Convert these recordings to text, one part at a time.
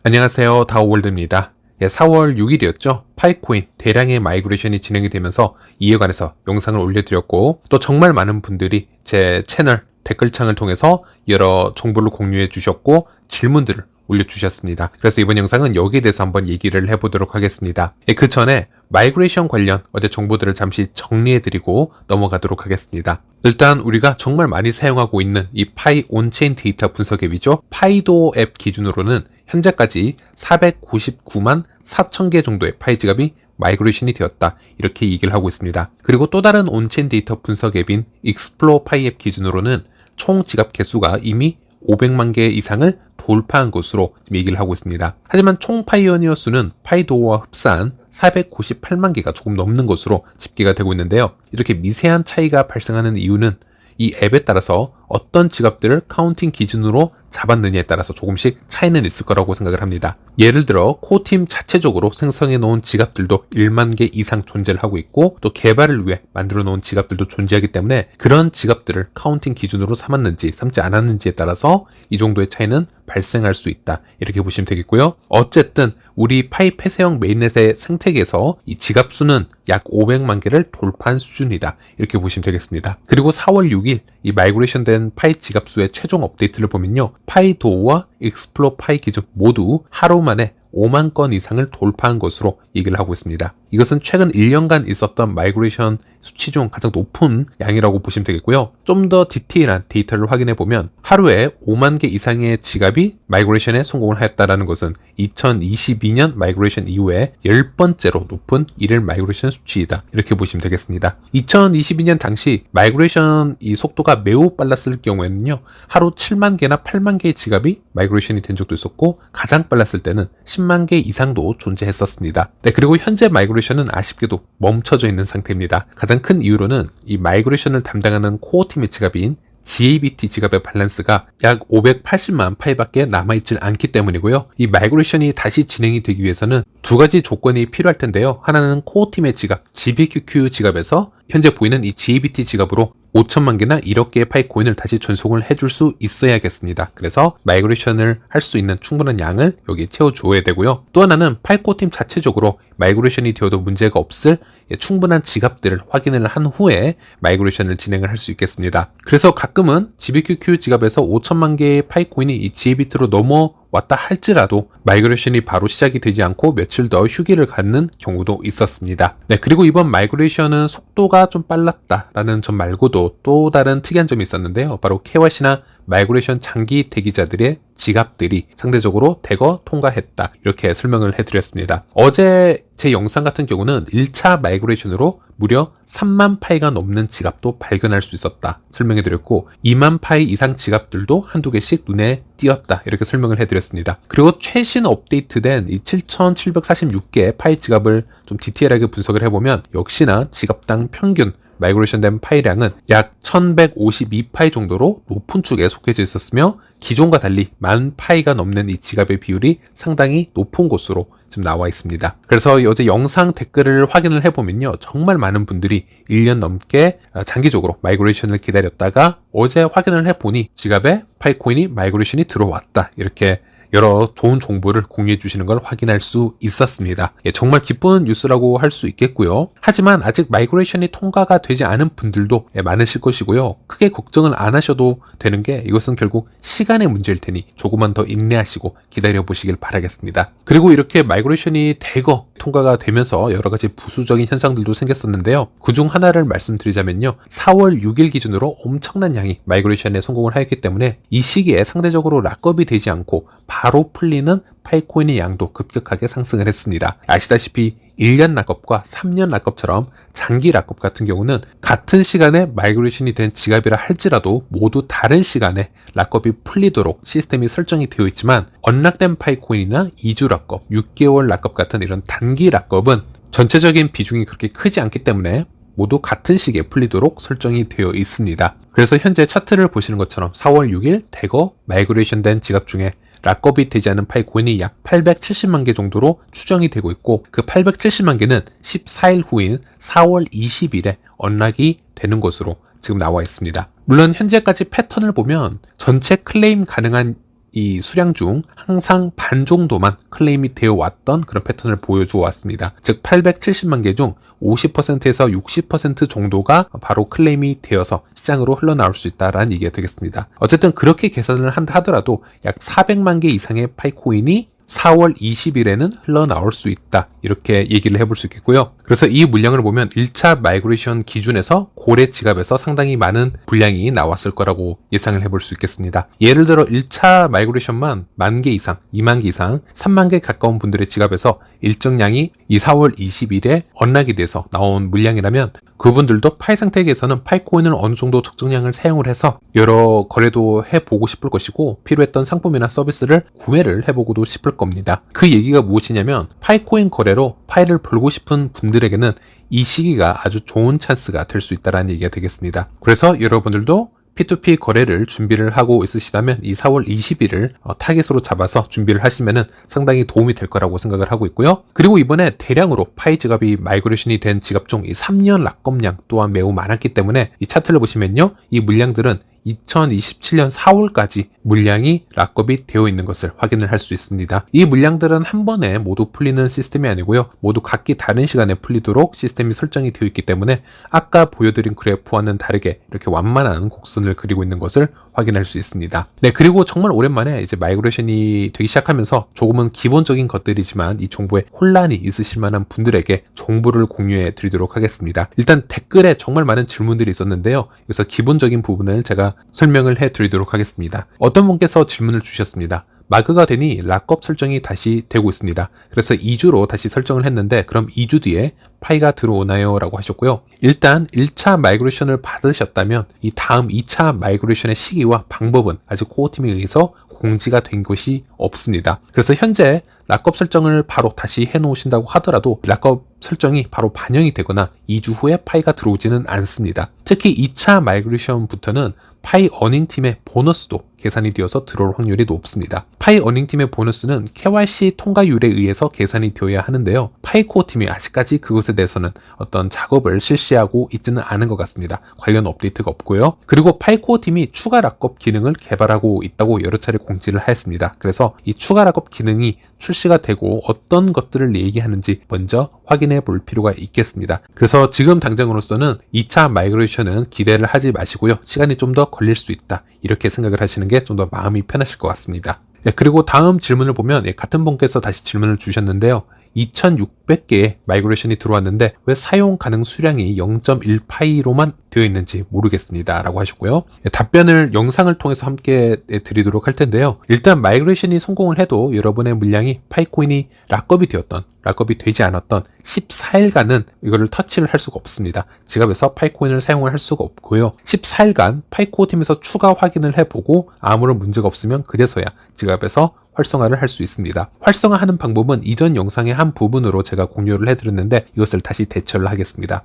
안녕하세요. 다오월드입니다. 4월 6일이었죠. 파이코인 대량의 마이그레이션이 진행이 되면서 이에 관해서 영상을 올려드렸고 또 정말 많은 분들이 제 채널 댓글창을 통해서 여러 정보를 공유해 주셨고 질문들을 올려주셨습니다. 그래서 이번 영상은 여기에 대해서 한번 얘기를 해보도록 하겠습니다. 그 전에 마이그레이션 관련 어제 정보들을 잠시 정리해드리고 넘어가도록 하겠습니다. 일단 우리가 정말 많이 사용하고 있는 이 파이 온체인 데이터 분석 앱이죠. 파이도 앱 기준으로는 현재까지 499만 4천 개 정도의 파이 지갑이 마이그레이션이 되었다, 이렇게 얘기를 하고 있습니다. 그리고 또 다른 온체인 데이터 분석 앱인 익스플로어 파이 앱 기준으로는 총 지갑 개수가 이미 500만 개 이상을 돌파한 것으로 얘기를 하고 있습니다. 하지만 총 파이오니어 수는 파이도어와 흡사한 498만 개가 조금 넘는 것으로 집계가 되고 있는데요. 이렇게 미세한 차이가 발생하는 이유는 이 앱에 따라서 어떤 지갑들을 카운팅 기준으로 잡았느냐에 따라서 조금씩 차이는 있을 거라고 생각을 합니다. 예를 들어 코어팀 자체적으로 생성해 놓은 지갑들도 1만 개 이상 존재를 하고 있고 또 개발을 위해 만들어 놓은 지갑들도 존재하기 때문에 그런 지갑들을 카운팅 기준으로 삼았는지 삼지 않았는지에 따라서 이 정도의 차이는 발생할 수 있다, 이렇게 보시면 되겠고요. 어쨌든 우리 파이 폐쇄형 메인넷의 생태계에서 이 지갑 수는 약 500만 개를 돌파한 수준이다, 이렇게 보시면 되겠습니다. 그리고 4월 6일 이 마이그레이션 된 파이 지갑 수의 최종 업데이트를 보면요, 파이도어와 익스플로어 파이 기준 모두 하루 만에 5만 건 이상을 돌파한 것으로 얘기를 하고 있습니다. 이것은 최근 1년간 있었던 마이그레이션 수치 중 가장 높은 양이라고 보시면 되겠고요. 좀 더 디테일한 데이터를 확인해 보면 하루에 5만 개 이상의 지갑이 마이그레이션에 성공을 하였다는 것은 2022년 마이그레이션 이후에 10번째로 높은 일일 마이그레이션 수치이다, 이렇게 보시면 되겠습니다. 2022년 당시 마이그레이션 이 속도가 매우 빨랐을 경우에는요, 하루 7만 개나 8만 개의 지갑이 마이그레이션이 된 적도 있었고 가장 빨랐을 때는 10만 개 이상도 존재했었습니다. 네, 그리고 현재 마이그레이션은 아쉽게도 멈춰져 있는 상태입니다. 가장 큰 이유로는 이 마이그레이션을 담당하는 코어팀의 지갑인 GABT 지갑의 밸런스가 약 580만 파이밖에 남아있질 않기 때문이고요. 이 마이그레이션이 다시 진행이 되기 위해서는 두 가지 조건이 필요할 텐데요. 하나는 코어팀의 지갑 GBQQ 지갑에서 현재 보이는 이 GABT 지갑으로 5천만 개나 1억 개의 파이코인을 다시 전송을 해줄 수 있어야겠습니다. 그래서 마이그레이션을 할 수 있는 충분한 양을 여기 채워줘야 되고요. 또 하나는 파이코팀 자체적으로 마이그레이션이 되어도 문제가 없을 충분한 지갑들을 확인을 한 후에 마이그레이션을 진행을 할 수 있겠습니다. 그래서 가끔은 GBQQ 지갑에서 5천만 개의 파이코인이 이 GABT로 넘어왔다 할지라도 마이그레이션이 바로 시작이 되지 않고 며칠 더 휴게를 갖는 경우도 있었습니다. 네, 그리고 이번 마이그레이션은 속도가 좀 빨랐다라는 점 말고도 또 다른 특이한 점이 있었는데요. 바로 KYC나 마이그레이션 장기 대기자들의 지갑들이 상대적으로 대거 통과했다, 이렇게 설명을 해드렸습니다. 어제 제 영상 같은 경우는 1차 마이그레이션으로 무려 3만 파이가 넘는 지갑도 발견할 수 있었다 설명해드렸고 2만 파이 이상 지갑들도 한두 개씩 눈에 띄었다, 이렇게 설명을 해드렸습니다. 그리고 최신 업데이트된 이 7,746개의 파이 지갑을 좀 디테일하게 분석을 해보면 역시나 지갑당 평균 마이그레이션 된 파이량은 약 1152파이 정도로 높은 축에 속해져 있었으며 기존과 달리 10,000파이가 넘는 이 지갑의 비율이 상당히 높은 곳으로 지금 나와 있습니다. 그래서 어제 영상 댓글을 확인을 해보면요, 정말 많은 분들이 1년 넘게 장기적으로 마이그레이션을 기다렸다가 어제 확인을 해보니 지갑에 파이코인이 마이그레이션이 들어왔다, 이렇게 여러 좋은 정보를 공유해 주시는 걸 확인할 수 있었습니다. 정말 기쁜 뉴스라고 할 수 있겠고요. 하지만 아직 마이그레이션이 통과가 되지 않은 분들도 많으실 것이고요. 크게 걱정을 안 하셔도 되는 게 이것은 결국 시간의 문제일 테니 조금만 더 인내하시고 기다려 보시길 바라겠습니다. 그리고 이렇게 마이그레이션이 대거 통과가 되면서 여러 가지 부수적인 현상들도 생겼었는데요. 그중 하나를 말씀드리자면요, 4월 6일 기준으로 엄청난 양이 마이그레이션에 성공을 하였기 때문에 이 시기에 상대적으로 락업이 되지 않고 바로 풀리는 파이코인의 양도 급격하게 상승을 했습니다. 아시다시피 1년 락업과 3년 락업처럼 장기 락업 같은 경우는 같은 시간에 마이그레이션이 된 지갑이라 할지라도 모두 다른 시간에 락업이 풀리도록 시스템이 설정이 되어 있지만 언락된 파이코인이나 2주 락업, 6개월 락업 같은 이런 단기 락업은 전체적인 비중이 그렇게 크지 않기 때문에 모두 같은 시기에 풀리도록 설정이 되어 있습니다. 그래서 현재 차트를 보시는 것처럼 4월 6일 대거 마이그레이션 된 지갑 중에 락업이 되지 않은 파이코인이 약 870만 개 정도로 추정이 되고 있고 그 870만 개는 14일 후인 4월 20일에 언락이 되는 것으로 지금 나와 있습니다. 물론 현재까지 패턴을 보면 전체 클레임 가능한 이 수량 중 항상 반 정도만 클레임이 되어 왔던 그런 패턴을 보여주어 왔습니다. 즉 870만 개 중 50%에서 60% 정도가 바로 클레임이 되어서 시장으로 흘러나올 수 있다라는 얘기가 되겠습니다. 어쨌든 그렇게 계산을 한다 하더라도 약 400만 개 이상의 파이코인이 4월 20일에는 흘러나올 수 있다, 이렇게 얘기를 해볼 수 있겠고요. 그래서 이 물량을 보면 1차 마이그레이션 기준에서 고래 지갑에서 상당히 많은 분량이 나왔을 거라고 예상을 해볼 수 있겠습니다. 예를 들어 1차 마이그레이션만 10,000개 이상, 20,000개 이상, 30,000개 가까운 분들의 지갑에서 일정량이 이 4월 20일에 언락이 돼서 나온 물량이라면 그분들도 파이 상태에서는 파이코인을 어느 정도 적정량을 사용을 해서 여러 거래도 해보고 싶을 것이고 필요했던 상품이나 서비스를 구매를 해보고도 싶을 겁니다. 그 얘기가 무엇이냐면 파이코인 거래로 파이를 벌고 싶은 분들에게는 이 시기가 아주 좋은 찬스가 될 수 있다는 얘기가 되겠습니다. 그래서 여러분들도 P2P 거래를 준비를 하고 있으시다면 이 4월 20일을 타겟으로 잡아서 준비를 하시면은 상당히 도움이 될 거라고 생각을 하고 있고요. 그리고 이번에 대량으로 파이 지갑이 마이그레이션이 된 지갑 중 이 3년 락업량 또한 매우 많았기 때문에 이 차트를 보시면요, 이 물량들은 2027년 4월까지 물량이 락업이 되어 있는 것을 확인을 할 수 있습니다. 이 물량들은 한 번에 모두 풀리는 시스템이 아니고요, 모두 각기 다른 시간에 풀리도록 시스템이 설정이 되어 있기 때문에 아까 보여드린 그래프와는 다르게 이렇게 완만한 곡선을 그리고 있는 것을 확인할 수 있습니다. 네, 그리고 정말 오랜만에 이제 마이그레이션이 되기 시작하면서 조금은 기본적인 것들이지만 이 정보에 혼란이 있으실 만한 분들에게 정보를 공유해 드리도록 하겠습니다. 일단 댓글에 정말 많은 질문들이 있었는데요, 그래서 기본적인 부분을 제가 설명을 해 드리도록 하겠습니다. 어떤 분께서 질문을 주셨습니다. 마그가 되니 락업 설정이 다시 되고 있습니다. 그래서 2주로 다시 설정을 했는데 그럼 2주 뒤에 파이가 들어오나요? 라고 하셨고요. 일단 1차 마이그레이션을 받으셨다면 이 다음 2차 마이그레이션의 시기와 방법은 아직 코어팀에 의해서 공지가 된 것이 없습니다. 그래서 현재 락업 설정을 바로 다시 해놓으신다고 하더라도 락업 설정이 바로 반영이 되거나 2주 후에 파이가 들어오지는 않습니다. 특히 2차 마이그레이션부터는 파이 어닝팀의 보너스도 계산이 되어서 들어올 확률이 높습니다. 파이 어닝팀의 보너스는 KYC 통과율에 의해서 계산이 되어야 하는데요, 파이 코어팀이 아직까지 그것에 대해서는 어떤 작업을 실시하고 있지는 않은 것 같습니다. 관련 업데이트가 없고요. 그리고 파이 코어팀이 추가 락업 기능을 개발하고 있다고 여러 차례 공지를 하였습니다. 그래서 이 추가 락업 기능이 출시가 되고 어떤 것들을 얘기하는지 먼저 확인해 볼 필요가 있겠습니다. 그래서 지금 당장으로서는 2차 마이그레이션은 기대를 하지 마시고요, 시간이 좀 더 걸릴 수 있다, 이렇게 생각을 하시는 게 좀 더 마음이 편하실 것 같습니다. 그리고 다음 질문을 보면 같은 분께서 다시 질문을 주셨는데요, 2600개의 마이그레이션이 들어왔는데 왜 사용 가능 수량이 0.1파이로만 되어 있는지 모르겠습니다 라고 하셨고요. 답변을 영상을 통해서 함께 드리도록 할 텐데요, 일단 마이그레이션이 성공을 해도 여러분의 물량이 파이코인이 락업이 되었던, 락업이 되지 않았던 14일간은 이거를 터치를 할 수가 없습니다. 지갑에서 파이코인을 사용을 할 수가 없고요, 14일간 파이코어 팀에서 추가 확인을 해보고 아무런 문제가 없으면 그제서야 지갑에서 활성화를 할 수 있습니다. 활성화하는 방법은 이전 영상의 한 부분으로 제가 공유를 해드렸는데 이것을 다시 대처를 하겠습니다.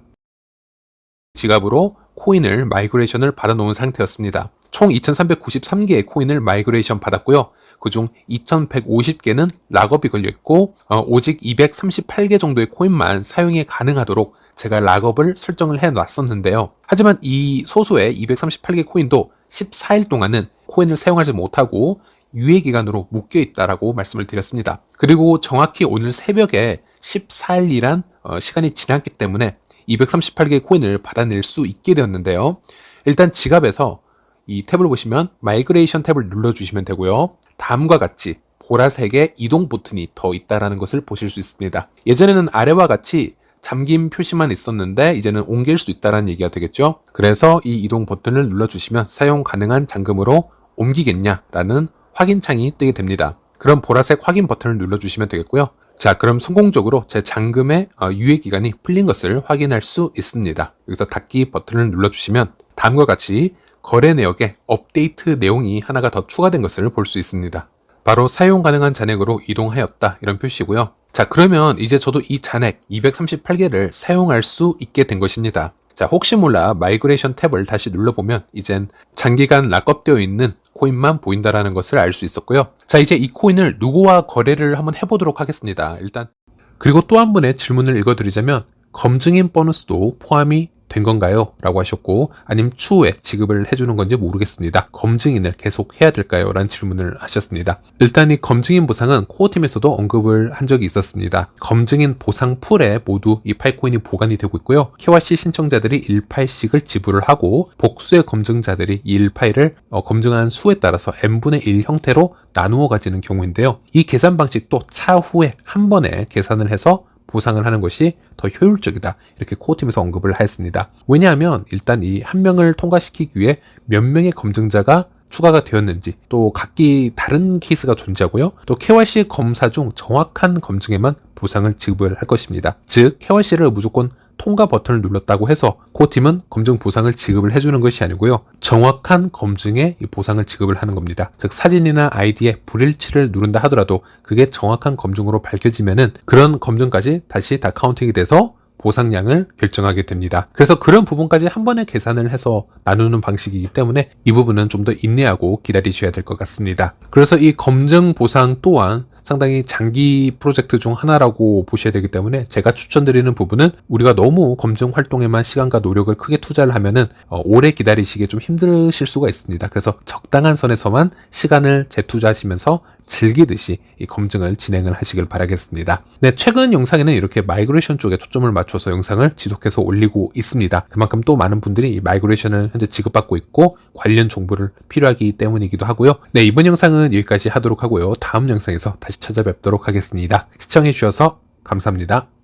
지갑으로 코인을 마이그레이션을 받아놓은 상태였습니다. 총 2393개의 코인을 마이그레이션 받았고요. 그중 2150개는 락업이 걸려있고 오직 238개 정도의 코인만 사용이 가능하도록 제가 락업을 설정을 해놨었는데요. 하지만 이 소수의 238개 코인도 14일 동안은 코인을 사용하지 못하고 유예기간으로 묶여있다라고 말씀을 드렸습니다. 그리고 정확히 오늘 새벽에 14일이란 시간이 지났기 때문에 238개의 코인을 받아낼 수 있게 되었는데요. 일단 지갑에서 이 탭을 보시면 마이그레이션 탭을 눌러주시면 되고요. 다음과 같이 보라색의 이동 버튼이 더 있다는 것을 보실 수 있습니다. 예전에는 아래와 같이 잠김 표시만 있었는데 이제는 옮길 수 있다는 얘기가 되겠죠. 그래서 이 이동 버튼을 눌러주시면 사용 가능한 잔금으로 옮기겠냐라는 확인창이 뜨게 됩니다. 그럼 보라색 확인 버튼을 눌러주시면 되겠고요. 자, 그럼 성공적으로 제 잔금의 유예기간이 풀린 것을 확인할 수 있습니다. 여기서 닫기 버튼을 눌러주시면 다음과 같이 거래 내역에 업데이트 내용이 하나가 더 추가된 것을 볼 수 있습니다. 바로 사용 가능한 잔액으로 이동하였다, 이런 표시고요. 자, 그러면 이제 저도 이 잔액 238개를 사용할 수 있게 된 것입니다. 자, 혹시 몰라 마이그레이션 탭을 다시 눌러보면 이젠 장기간 락업되어 있는 코인만 보인다라는 것을 알 수 있었고요. 자, 이제 이 코인을 누구와 거래를 한번 해보도록 하겠습니다. 일단 그리고 또 한 분의 질문을 읽어드리자면 검증인 보너스도 포함이 된 건가요? 라고 하셨고, 아니면 추후에 지급을 해주는 건지 모르겠습니다. 검증인을 계속 해야 될까요? 라는 질문을 하셨습니다. 일단 이 검증인 보상은 코어팀에서도 언급을 한 적이 있었습니다. 검증인 보상 풀에 모두 이 파이코인이 보관이 되고 있고요. KYC 신청자들이 1파이씩을 지불을 하고 복수의 검증자들이 이 1파이를 검증한 수에 따라서 n분의 1 형태로 나누어 가지는 경우인데요. 이 계산 방식도 차후에 한 번에 계산을 해서 보상을 하는 것이 더 효율적이다. 이렇게 코어팀에서 언급을 하였습니다. 왜냐하면 일단 이 한 명을 통과시키기 위해 몇 명의 검증자가 추가가 되었는지, 또 각기 다른 케이스가 존재하고요. 또 KYC 검사 중 정확한 검증에만 보상을 지급을 할 것입니다. 즉 KYC를 무조건 통과 버튼을 눌렀다고 해서 코어팀은 검증 보상을 지급을 해주는 것이 아니고요. 정확한 검증에 이 보상을 지급을 하는 겁니다. 즉 사진이나 아이디에 불일치를 누른다 하더라도 그게 정확한 검증으로 밝혀지면은 그런 검증까지 다시 다 카운팅이 돼서 보상량을 결정하게 됩니다. 그래서 그런 부분까지 한 번에 계산을 해서 나누는 방식이기 때문에 이 부분은 좀 더 인내하고 기다리셔야 될 것 같습니다. 그래서 이 검증 보상 또한 상당히 장기 프로젝트 중 하나라고 보셔야 되기 때문에 제가 추천드리는 부분은 우리가 너무 검증 활동에만 시간과 노력을 크게 투자를 하면은 오래 기다리시기에 좀 힘드실 수가 있습니다. 그래서 적당한 선에서만 시간을 재투자하시면서 즐기듯이 이 검증을 진행을 하시길 바라겠습니다. 네, 최근 영상에는 이렇게 마이그레이션 쪽에 초점을 맞춰서 영상을 지속해서 올리고 있습니다. 그만큼 또 많은 분들이 이 마이그레이션을 현재 지급받고 있고 관련 정보를 필요하기 때문이기도 하고요. 네, 이번 영상은 여기까지 하도록 하고요. 다음 영상에서 다시 찾아뵙도록 하겠습니다. 시청해주셔서 감사합니다.